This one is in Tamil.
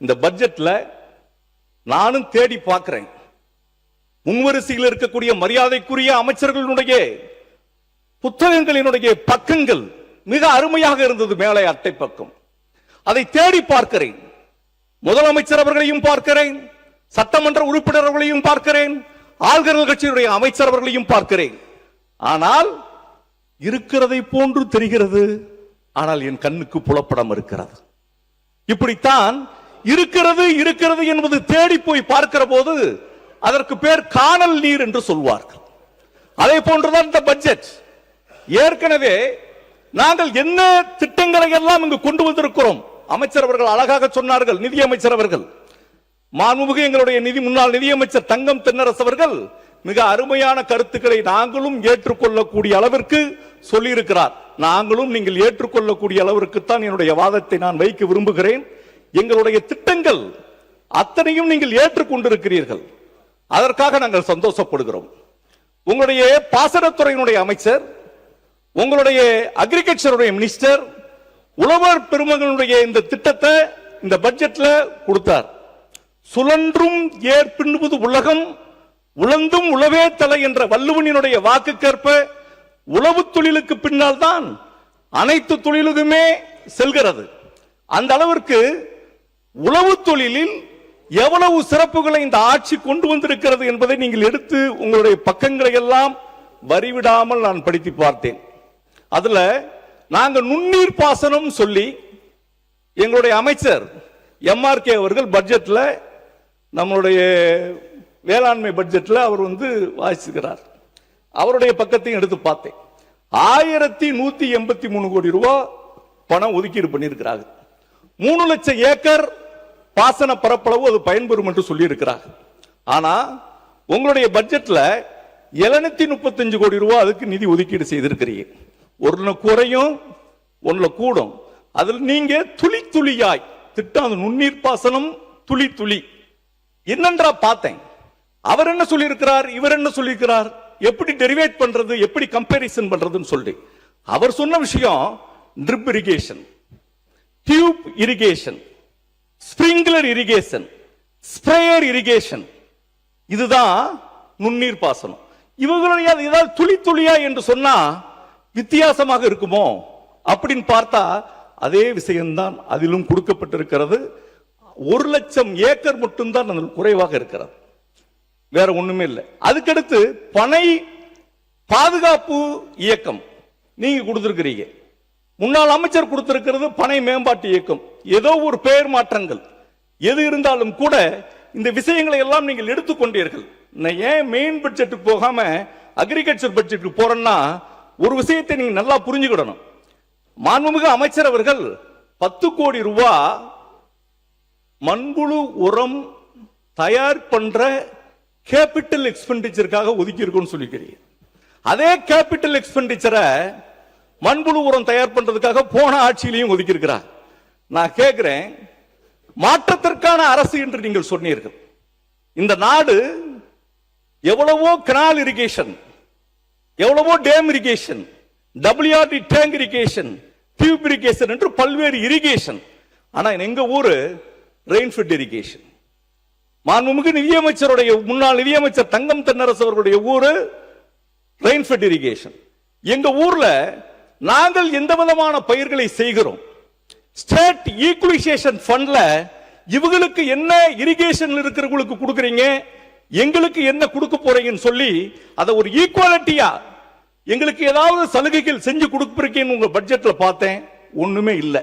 இந்த பட்ஜெட்ல நானும் தேடி பார்க்கிறேன். முன்வரிசையில் இருக்கக்கூடிய மரியாதைக்குரிய அமைச்சர்களுடைய புத்தகங்களினுடைய பக்கங்கள் மிக அருமையாக இருந்தது. மேலே அட்டை பக்கம் அதை தேடி பார்க்கிறேன். முதலமைச்சர் அவர்களையும் பார்க்கிறேன், சட்டமன்ற உறுப்பினர்களையும் பார்க்கிறேன், ஆளுநர் கட்சியினுடைய அமைச்சர் அவர்களையும் பார்க்கிறேன். ஆனால் இருக்கிறதை போன்று தெரிகிறது, ஆனால் என் கண்ணுக்கு புலப்படம் இருக்கிறது. இப்படித்தான் இருக்கிறது இருக்கிறது என்பது தேடி போய் பார்க்கிற போது அதற்கு பேர் காணல் நீர் என்று சொல்வார்கள். அதே போன்றுதான் இந்த பட்ஜெட். ஏற்கனவே நாங்கள் என்ன திட்டங்களை எல்லாம் இங்கு கொண்டு வந்திருக்கிறோம். அமைச்சர் அவர்கள் அழகாக சொன்னார்கள். நிதியமைச்சர் அவர்கள், மாண்புமிகு எங்களுடைய முன்னாள் நிதியமைச்சர் தங்கம் தென்னரசு அவர்கள் மிக அருமையான கருத்துக்களை நாங்களும் ஏற்றுக்கொள்ளக்கூடிய அளவிற்கு சொல்லி இருக்கிறார். நாங்களும் நீங்கள் ஏற்றுக்கொள்ளக்கூடிய அளவிற்கு தான் என்னுடைய வாதத்தை நான் வைக்க விரும்புகிறேன். எங்களுடைய திட்டங்கள் அத்தனையும் நீங்கள் ஏற்றுக்கொண்டிருக்கிறீர்கள், அதற்காக நாங்கள் சந்தோஷப்படுகிறோம். உங்களுடைய பாசனத்துறையினுடைய அமைச்சர், உங்களுடைய அக்ரிகல்ச்சருடைய மினிஸ்டர், உழவர் பெருமகளுடைய இந்த திட்டத்தை இந்த பட்ஜெட்ல கொடுத்தார். சுழன்றும் ஏற்பின்பது உலகம், உழந்தும் உழவே தலை என்ற வள்ளுவனினுடைய வாக்குக்கேற்ப உழவு தொழிலுக்கு பின்னால் தான் அனைத்து தொழிலுக்குமே செல்கிறது. அந்த அளவிற்கு உழவு தொழிலில் எவ்வளவு சிறப்புகளை இந்த ஆட்சி கொண்டு வந்திருக்கிறது என்பதை நீங்கள் எடுத்து உங்களுடைய பக்கங்களை எல்லாம் வரிவிடாமல் நான் படித்து பார்த்தேன். அதுல நாங்க நுண்ணீர் பாசனம் சொல்லி எங்களுடைய அமைச்சர் MRK அவர்கள் பட்ஜெட்ல, நம்மளுடைய வேளாண்மை பட்ஜெட்ல அவர் வாசிக்கிறார். அவருடைய பக்கத்தையும் எடுத்து பார்த்தேன். 1183 கோடி ரூபாய் பணம் ஒதுக்கீடு பண்ணியிருக்கிறாங்க. 3 லட்சம் ஏக்கர் பாசன பரப்பளவு அது பயன்பெறும் என்று சொல்லி இருக்கிறார். ஆனா உங்களுடைய பட்ஜெட்ல 735 கோடி ரூபாய் அதுக்கு நிதி ஒதுக்கீடு செய்திருக்கிறீங்க. ஒன்னு குறையும் ஒன்னுல கூடும். அதில் நீங்க துளி துளியாய் திட்டம், நுண்ணீர் பாசனம் துளி துளி என்னன்றா பார்த்தேன். அவர் என்ன சொல்லி இருக்கிறார், இவர் என்ன சொல்லி இருக்கிறார், எப்படி டெரிவேட் பண்றது, எப்படி கம்பேரிசன் பண்றதுன்னு சொல்லி அவர் சொன்ன விஷயம் drip irrigation, tube irrigation, sprinkler irrigation, sprayer irrigation. இதுதான் நுண்ணீர் பாசனம். இவங்களுடைய ஏதாவது துளி துளியா என்று சொன்னா வித்தியாசமாக இருக்குமோ அப்படின்னு பார்த்தா அதே விஷயம்தான் அதிலும் கொடுக்கப்பட்டிருக்கிறது. 1 லட்சம் ஏக்கர் மட்டும்தான் குறைவாக இருக்கிறது, வேற ஒண்ணுமே இல்லை. அதுக்கடுத்து பனை பாதுகாப்பு இயக்கம் நீங்க கொடுத்திருக்கிறீங்க. முன்னாள் அமைச்சர் கொடுத்திருக்கிறது பனை மேம்பாட்டு இயக்கம். ஏதோ ஒரு பெயர் மாற்றங்கள் எது இருந்தாலும் கூட இந்த விஷயங்களை எல்லாம் நீங்கள் எடுத்துக்கொண்டீர்கள். ஏன் மெயின் பட்ஜெட்டுக்கு போகாம அக்ரிகல்ச்சர் பட்ஜெட்டுக்கு போறேன்னா ஒரு விஷயத்தை நீங்க நல்லா புரிஞ்சுக்கிடணும். மாண்புமிகு அமைச்சர் அவர்கள் 10 கோடி ரூபாய் மண்புழு உரம் தயார் பண்ற கேபிட்டல் எக்ஸ்பெண்டிச்சருக்காக ஒதுக்கி இருக்குன்னு சொல்லிக்கிறீங்க. அதே கேபிட்டல் எக்ஸ்பெண்டிச்சரை மண்புழு உரம் தயார் பண்றதுக்காக போன ஆட்சியிலையும் ஒதுக்கி இருக்கிறார். நான் கேட்கிறேன், மாற்றத்திற்கான அரசு என்று நீங்கள் சொன்னீர்கள். இந்த நாடு எவ்வளவோ கனால் இரிகேஷன், எவ்வளவோ dam irrigation, WRD tank irrigation, tube irrigation என்று பல்வேறு இரிகேஷன். ஆனா எங்க ஊரு ரெயின்ஃபெட் இரிகேஷன். மாண்புமிகு நிதியமைச்சருடைய முன்னாள் நிதியமைச்சர் தங்கம் தென்னரசு அவர்களுடைய ஊரு ரெயின்ஃபெட் இரிகேஷன். எங்க ஊர்ல நாங்கள் எந்த விதமான பயிர்களை செய்கிறோம், ஸ்டேட் ஈக்குவலைசேஷன் ஃபண்ட்ல இவங்களுக்கு என்ன இரிகேஷன் இருக்கிறவங்களுக்கு கொடுக்குறீங்க, எங்களுக்கு என்ன கொடுக்க போறீங்கன்னு சொல்லி அதை ஒரு ஈக்குவாலிட்டியா எங்களுக்கு ஏதாவது சலுகைகள் செஞ்சு கொடுப்பீங்கன்னு உங்க பட்ஜெட்ல பார்த்தேன். ஒண்ணுமே இல்லை.